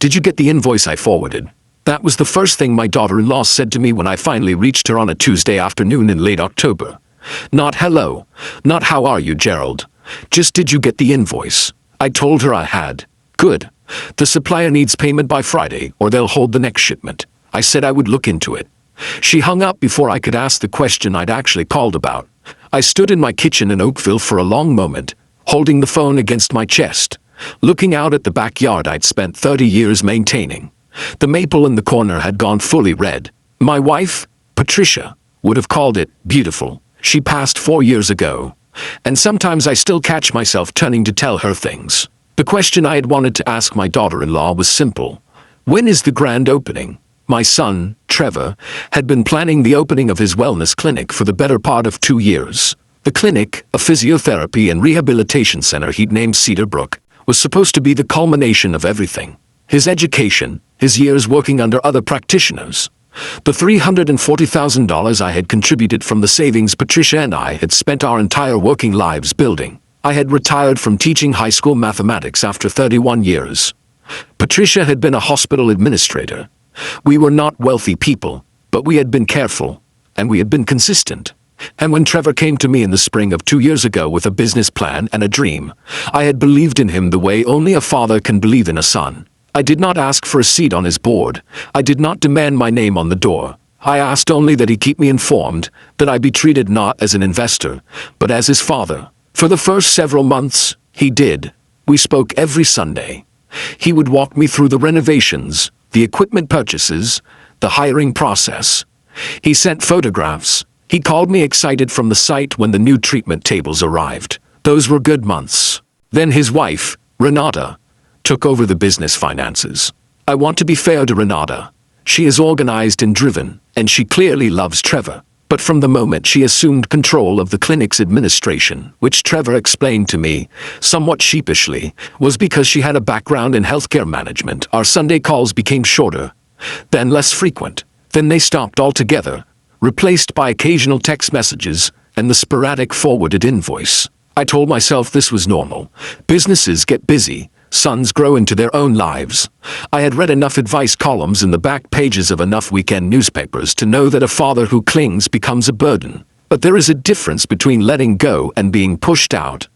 Did you get the invoice I forwarded? That was the first thing my daughter-in-law said to me when I finally reached her on a Tuesday afternoon in late October. Not hello, not how are you, Gerald. Just did you get the invoice? I told her I had. Good. The supplier needs payment by Friday or they'll hold the next shipment. I said I would look into it. She hung up before I could ask the question I'd actually called about. I stood in my kitchen in Oakville for a long moment, holding the phone against my chest, looking out at the backyard I'd spent 30 years maintaining. The maple in the corner had gone fully red. My wife, Patricia, would have called it beautiful. She passed 4 years ago, and sometimes I still catch myself turning to tell her things. The question I had wanted to ask my daughter-in-law was simple. When is the grand opening? My son, Trevor, had been planning the opening of his wellness clinic for the better part of 2 years. The clinic, a physiotherapy and rehabilitation center he'd named Cedar Brook, was supposed to be the culmination of everything. His education, his years working under other practitioners, the $340,000 I had contributed from the savings Patricia and I had spent our entire working lives building. I had retired from teaching high school mathematics after 31 years. Patricia had been a hospital administrator. We were not wealthy people, but we had been careful, and we had been consistent. And when Trevor came to me in the spring of 2 years ago with a business plan and a dream, I had believed in him the way only a father can believe in a son. I did not ask for a seat on his board. I did not demand my name on the door. I asked only that he keep me informed, that I be treated not as an investor, but as his father. For the first several months, he did. We spoke every Sunday. He would walk me through the renovations, the equipment purchases, the hiring process. He sent photographs. He called me excited from the site when the new treatment tables arrived. Those were good months. Then his wife, Renata, took over the business finances. I want to be fair to Renata. She is organized and driven, and she clearly loves Trevor. But from the moment she assumed control of the clinic's administration, which Trevor explained to me, somewhat sheepishly, was because she had a background in healthcare management, our Sunday calls became shorter, then less frequent. Then they stopped altogether, replaced by occasional text messages and the sporadic forwarded invoice. I told myself this was normal. Businesses get busy. Sons grow into their own lives. I had read enough advice columns in the back pages of enough weekend newspapers to know that a father who clings becomes a burden. But there is a difference between letting go and being pushed out.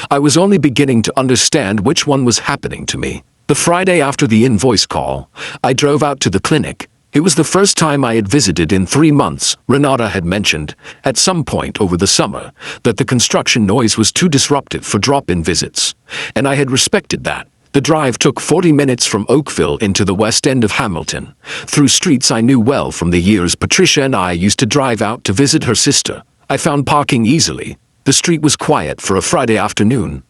I was only beginning to understand which one was happening to me. The Friday after the invoice call, I drove out to the clinic. It was the first time I had visited in 3 months. Renata had mentioned, at some point over the summer, that the construction noise was too disruptive for drop-in visits, and I had respected that. The drive took 40 minutes from Oakville into the west end of Hamilton, through streets I knew well from the years Patricia and I used to drive out to visit her sister. I found parking easily. The street was quiet for a Friday afternoon.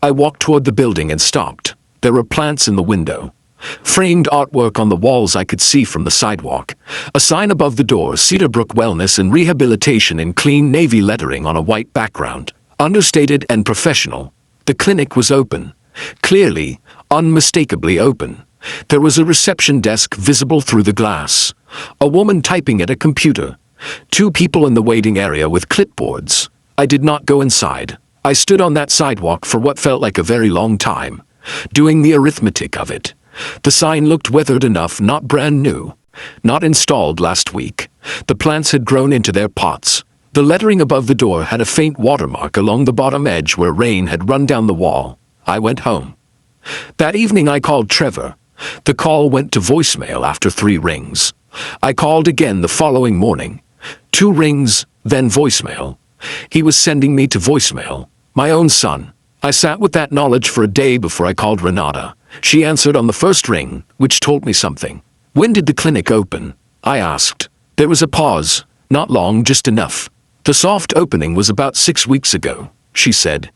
I walked toward the building and stopped. There were plants in the window. Framed artwork on the walls I could see from the sidewalk. A sign above the door, Cedar Brook Wellness and Rehabilitation in clean navy lettering on a white background. Understated and professional. The clinic was open. Clearly, unmistakably open. There was a reception desk visible through the glass. A woman typing at a computer. 2 people in the waiting area with clipboards. I did not go inside. I stood on that sidewalk for what felt like a very long time, doing the arithmetic of it. The sign looked weathered enough, not brand new, not installed last week. The plants had grown into their pots. The lettering above the door had a faint watermark along the bottom edge where rain had run down the wall. I went home. That evening I called Trevor. The call went to voicemail after 3 rings. I called again the following morning. 2 rings, then voicemail. He was sending me to voicemail. My own son. I sat with that knowledge for a day before I called Renata. She answered on the first ring, which told me something. When did the clinic open? I asked. There was a pause. Not long, just enough. The soft opening was about 6 weeks ago, she said.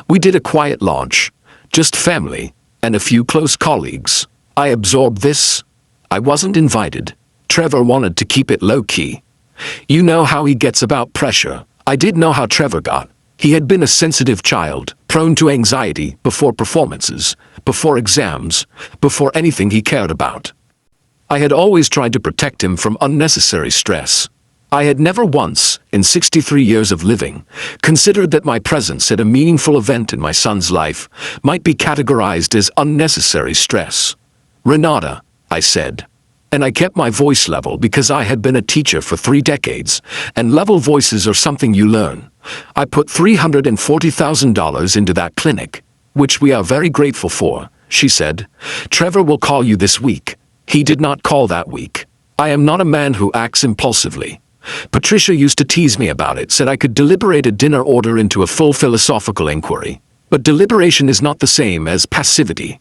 We did a quiet launch. Just family, and a few close colleagues. I absorbed this. I wasn't invited. Trevor wanted to keep it low-key. You know how he gets about pressure. I did know how Trevor got. He had been a sensitive child, prone to anxiety before performances, before exams, before anything he cared about. I had always tried to protect him from unnecessary stress. I had never once, in 63 years of living, considered that my presence at a meaningful event in my son's life might be categorized as unnecessary stress. "Renata," I said. And I kept my voice level because I had been a teacher for 3 decades, and level voices are something you learn. "I put $340,000 into that clinic, which we are very grateful for," she said. "Trevor will call you this week." He did not call that week. I am not a man who acts impulsively. Patricia used to tease me about it, said I could deliberate a dinner order into a full philosophical inquiry. But deliberation is not the same as passivity.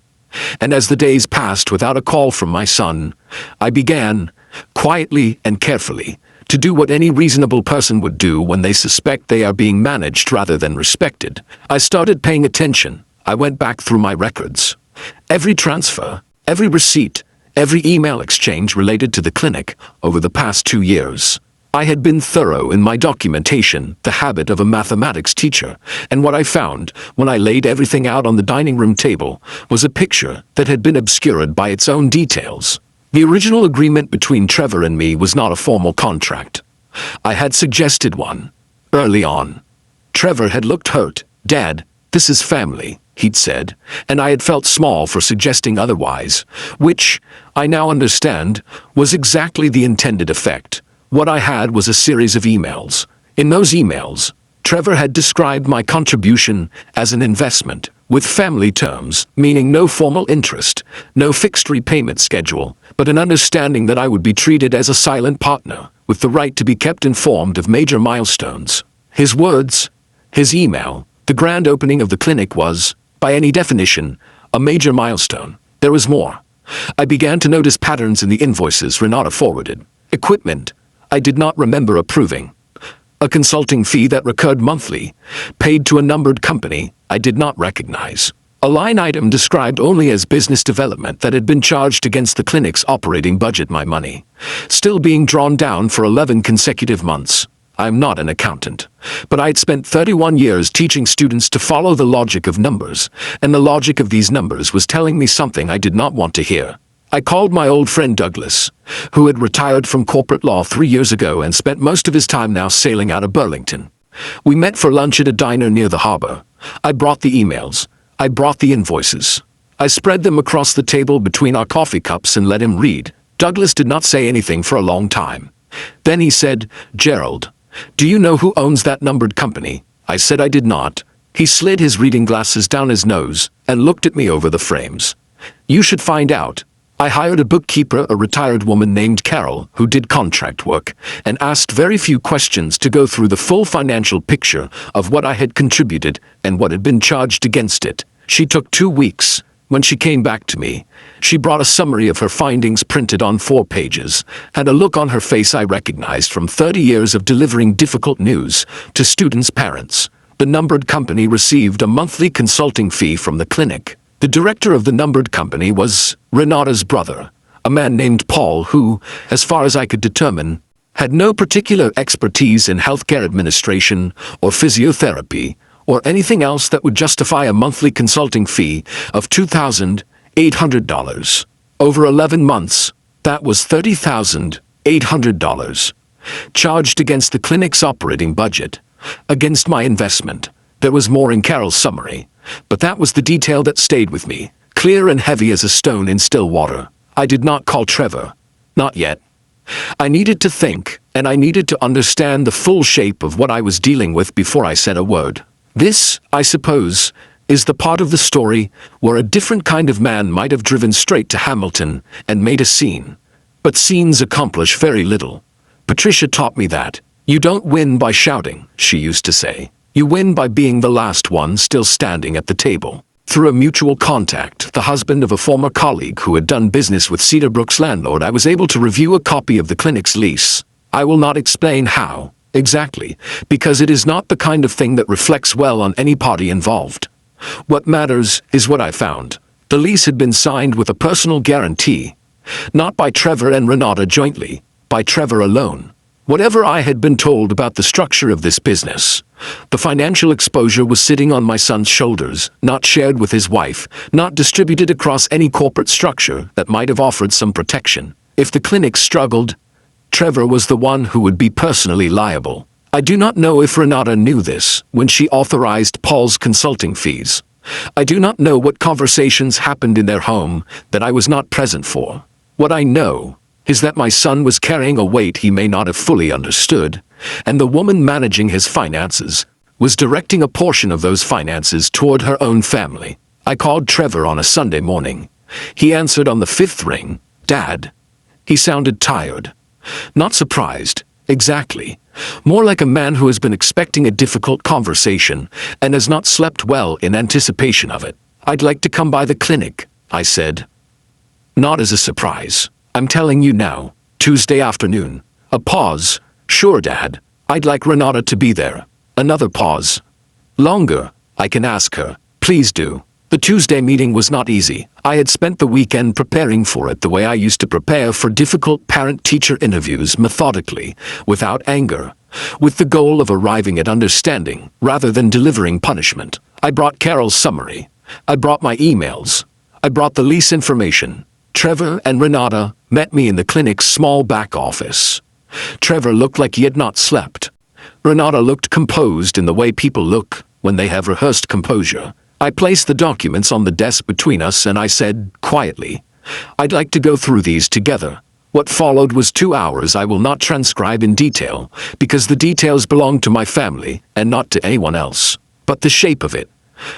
And as the days passed without a call from my son, I began, quietly and carefully, to do what any reasonable person would do when they suspect they are being managed rather than respected. I started paying attention. I went back through my records. Every transfer, every receipt, every email exchange related to the clinic over the past 2 years. I had been thorough in my documentation, the habit of a mathematics teacher, and what I found, when I laid everything out on the dining room table, was a picture that had been obscured by its own details. The original agreement between Trevor and me was not a formal contract. I had suggested one. Early on. Trevor had looked hurt. "Dad, this is family," he'd said, and I had felt small for suggesting otherwise, which, I now understand, was exactly the intended effect. What I had was a series of emails. In those emails, Trevor had described my contribution as an investment, with family terms, meaning no formal interest, no fixed repayment schedule, but an understanding that I would be treated as a silent partner, with the right to be kept informed of major milestones. His words, his email, the grand opening of the clinic was, by any definition, a major milestone. There was more. I began to notice patterns in the invoices Renata forwarded. Equipment I did not remember approving. A consulting fee that recurred monthly, paid to a numbered company I did not recognize. A line item described only as business development that had been charged against the clinic's operating budget, my money, still being drawn down for 11 consecutive months. I'm not an accountant, but I had spent 31 years teaching students to follow the logic of numbers, and the logic of these numbers was telling me something I did not want to hear. I called my old friend Douglas, who had retired from corporate law 3 years ago and spent most of his time now sailing out of Burlington. We met for lunch at a diner near the harbor. I brought the emails. I brought the invoices. I spread them across the table between our coffee cups and let him read. Douglas did not say anything for a long time. Then he said, "Gerald, do you know who owns that numbered company?" I said I did not. He slid his reading glasses down his nose and looked at me over the frames. "You should find out. I hired a bookkeeper, a retired woman named Carol, who did contract work, and asked very few questions to go through the full financial picture of what I had contributed and what had been charged against it. She took 2 weeks. When she came back to me, she brought a summary of her findings printed on 4 pages, and a look on her face I recognized from 30 years of delivering difficult news to students' parents. The numbered company received a monthly consulting fee from the clinic. The director of the numbered company was Renata's brother, a man named Paul who, as far as I could determine, had no particular expertise in healthcare administration or physiotherapy or anything else that would justify a monthly consulting fee of $2,800. Over 11 months, that was $30,800. Charged against the clinic's operating budget, against my investment. There was more in Carol's summary. But that was the detail that stayed with me, clear and heavy as a stone in still water. I did not call Trevor. Not yet. I needed to think, and I needed to understand the full shape of what I was dealing with before I said a word. This, I suppose, is the part of the story where a different kind of man might have driven straight to Hamilton and made a scene. But scenes accomplish very little. Patricia taught me that. You don't win by shouting, she used to say. You win by being the last one still standing at the table. Through a mutual contact, the husband of a former colleague who had done business with Cedarbrook's landlord, I was able to review a copy of the clinic's lease. I will not explain how, exactly, because it is not the kind of thing that reflects well on any party involved. What matters is what I found. The lease had been signed with a personal guarantee, not by Trevor and Renata jointly, by Trevor alone. Whatever I had been told about the structure of this business, the financial exposure was sitting on my son's shoulders, not shared with his wife, not distributed across any corporate structure that might have offered some protection. If the clinic struggled, Trevor was the one who would be personally liable. I do not know if Renata knew this when she authorized Paul's consulting fees. I do not know what conversations happened in their home that I was not present for. What I know is that my son was carrying a weight he may not have fully understood, and the woman managing his finances was directing a portion of those finances toward her own family. I called Trevor on a Sunday morning. He answered on the fifth ring. "Dad." He sounded tired. Not surprised, exactly. More like a man who has been expecting a difficult conversation and has not slept well in anticipation of it. "I'd like to come by the clinic," I said. "Not as a surprise. I'm telling you now. Tuesday afternoon." A pause. "Sure, Dad. I'd like Renata to be there." Another pause. "Longer. I can ask her." "Please do." The Tuesday meeting was not easy. I had spent the weekend preparing for it the way I used to prepare for difficult parent-teacher interviews, methodically, without anger, with the goal of arriving at understanding rather than delivering punishment. I brought Carol's summary. I brought my emails. I brought the lease information. Trevor and Renata met me in the clinic's small back office. Trevor looked like he had not slept. Renata looked composed in the way people look when they have rehearsed composure. I placed the documents on the desk between us and I said, quietly, "I'd like to go through these together." What followed was 2 hours I will not transcribe in detail, because the details belong to my family and not to anyone else. But the shape of it.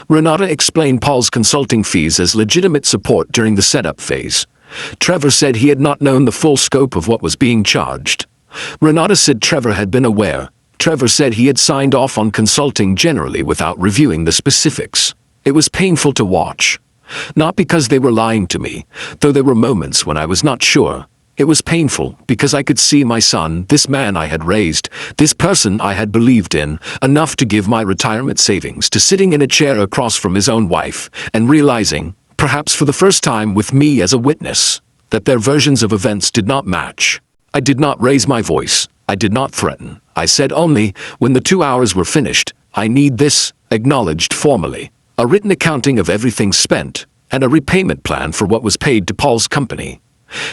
Renata explained Paul's consulting fees as legitimate support during the setup phase. Trevor said he had not known the full scope of what was being charged. Renata said Trevor had been aware. Trevor said he had signed off on consulting generally without reviewing the specifics. It was painful to watch. Not because they were lying to me, though there were moments when I was not sure. It was painful because I could see my son, this man I had raised, this person I had believed in, enough to give my retirement savings to sitting in a chair across from his own wife, and realizing, perhaps for the first time with me as a witness, that their versions of events did not match. I did not raise my voice. I did not threaten. I said only, when the 2 hours were finished, "I need this," acknowledged formally. A written accounting of everything spent, and a repayment plan for what was paid to Paul's company.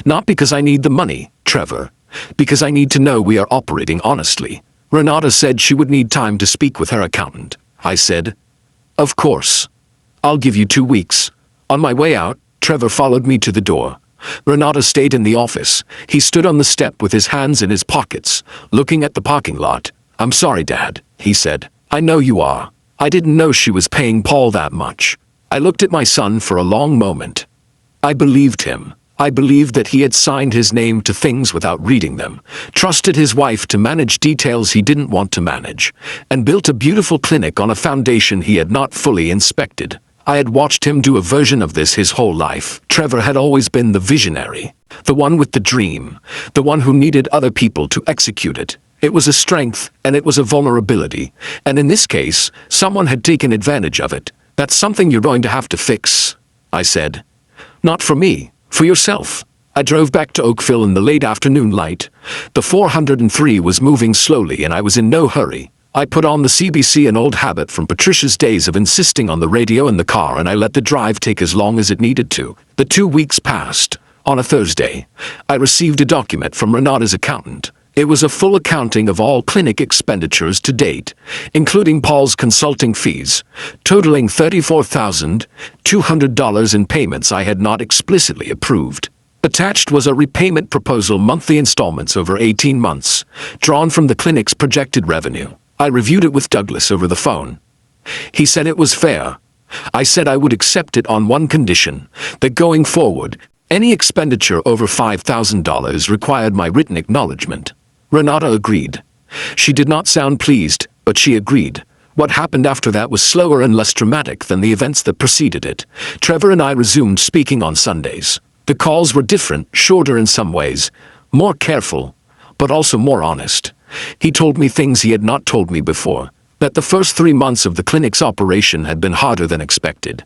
Not because I need the money, Trevor. Because I need to know we are operating honestly. Renata said she would need time to speak with her accountant. I said, "Of course. I'll give you 2 weeks." On my way out, Trevor followed me to the door. Renata stayed in the office. He stood on the step with his hands in his pockets, looking at the parking lot. "I'm sorry, Dad," he said. "I know you are. I didn't know she was paying Paul that much." I looked at my son for a long moment. I believed him. I believed that he had signed his name to things without reading them, trusted his wife to manage details he didn't want to manage, and built a beautiful clinic on a foundation he had not fully inspected. I had watched him do a version of this his whole life. Trevor had always been the visionary, the one with the dream, the one who needed other people to execute it. It was a strength, and it was a vulnerability, and in this case, someone had taken advantage of it. "That's something you're going to have to fix," I said. "Not for me, for yourself." I drove back to Oakville in the late afternoon light. The 403 was moving slowly and I was in no hurry. I put on the CBC, an old habit from Patricia's days of insisting on the radio in the car, and I let the drive take as long as it needed to. The 2 weeks passed. On a Thursday, I received a document from Renata's accountant. It was a full accounting of all clinic expenditures to date, including Paul's consulting fees, totaling $34,200 in payments I had not explicitly approved. Attached was a repayment proposal, monthly installments over 18 months, drawn from the clinic's projected revenue. I reviewed it with Douglas over the phone. He said it was fair. I said I would accept it on one condition, that going forward, any expenditure over $5,000 required my written acknowledgement. Renata agreed. She did not sound pleased, but she agreed. What happened after that was slower and less dramatic than the events that preceded it. Trevor and I resumed speaking on Sundays. The calls were different, shorter in some ways, more careful, but also more honest. He told me things he had not told me before, that the first 3 months of the clinic's operation had been harder than expected,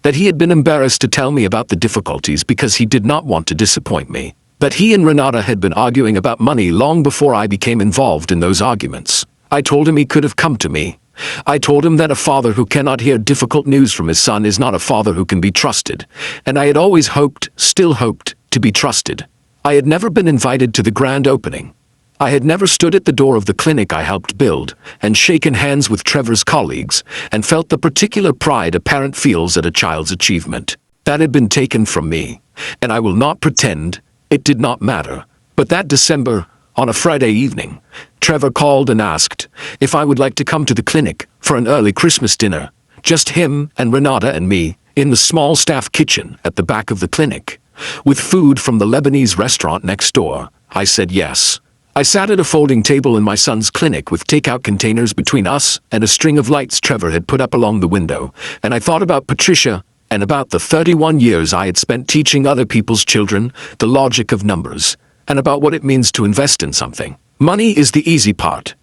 that he had been embarrassed to tell me about the difficulties because he did not want to disappoint me, that he and Renata had been arguing about money long before I became involved in those arguments. I told him he could have come to me. I told him that a father who cannot hear difficult news from his son is not a father who can be trusted, and I had always hoped, still hoped, to be trusted. I had never been invited to the grand opening. I had never stood at the door of the clinic I helped build, and shaken hands with Trevor's colleagues, and felt the particular pride a parent feels at a child's achievement. That had been taken from me, and I will not pretend it did not matter. But that December, on a Friday evening, Trevor called and asked if I would like to come to the clinic for an early Christmas dinner. Just him and Renata and me, in the small staff kitchen at the back of the clinic, with food from the Lebanese restaurant next door. I said yes. I sat at a folding table in my son's clinic with takeout containers between us and a string of lights Trevor had put up along the window, and I thought about Patricia and about the 31 years I had spent teaching other people's children the logic of numbers, and about what it means to invest in something. Money is the easy part.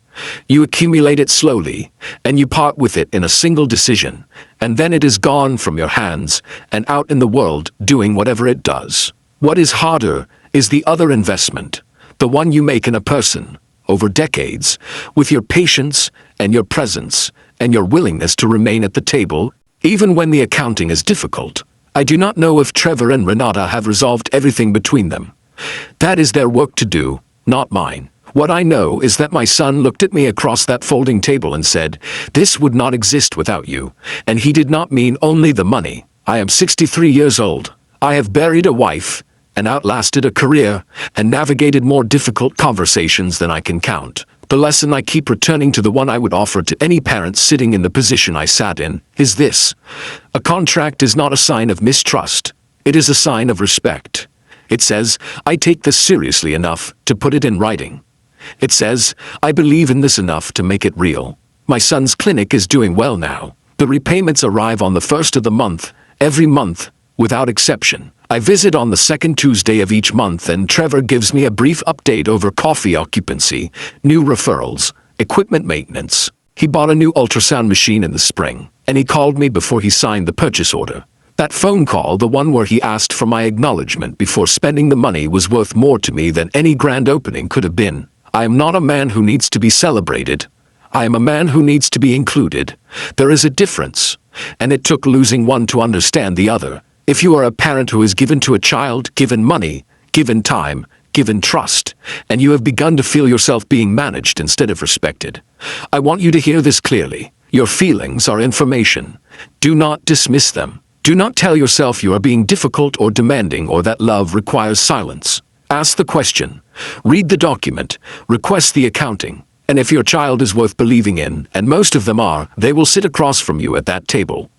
You accumulate it slowly, and you part with it in a single decision, and then it is gone from your hands and out in the world doing whatever it does. What is harder is the other investment, the one you make in a person, over decades, with your patience and your presence and your willingness to remain at the table, even when the accounting is difficult. I do not know if Trevor and Renata have resolved everything between them. That is their work to do, not mine. What I know is that my son looked at me across that folding table and said, "This would not exist without you." And he did not mean only the money. I am 63 years old. I have buried a wife, and outlasted a career, and navigated more difficult conversations than I can count. The lesson I keep returning to, the one I would offer to any parent sitting in the position I sat in, is this: a contract is not a sign of mistrust. It is a sign of respect. It says, I take this seriously enough to put it in writing. It says, I believe in this enough to make it real. My son's clinic is doing well now. The repayments arrive on the first of the month, every month, without exception. I visit on the second Tuesday of each month, and Trevor gives me a brief update over coffee occupancy, new referrals, equipment maintenance. He bought a new ultrasound machine in the spring, and he called me before he signed the purchase order. That phone call, the one where he asked for my acknowledgement before spending the money, was worth more to me than any grand opening could have been. I am not a man who needs to be celebrated. I am a man who needs to be included. There is a difference, and it took losing one to understand the other. If you are a parent who is given to a child, given money, given time, given trust, and you have begun to feel yourself being managed instead of respected, I want you to hear this clearly. Your feelings are information. Do not dismiss them. Do not tell yourself you are being difficult or demanding, or that love requires silence. Ask the question. Read the document. Request the accounting. And if your child is worth believing in, and most of them are, they will sit across from you at that table,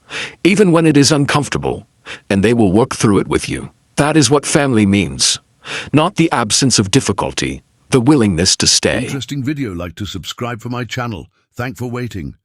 even when it is uncomfortable, and they will work through it with you. That is what family means. Not the absence of difficulty, the willingness to stay. Interesting video. Like to subscribe for my channel. Thanks for waiting.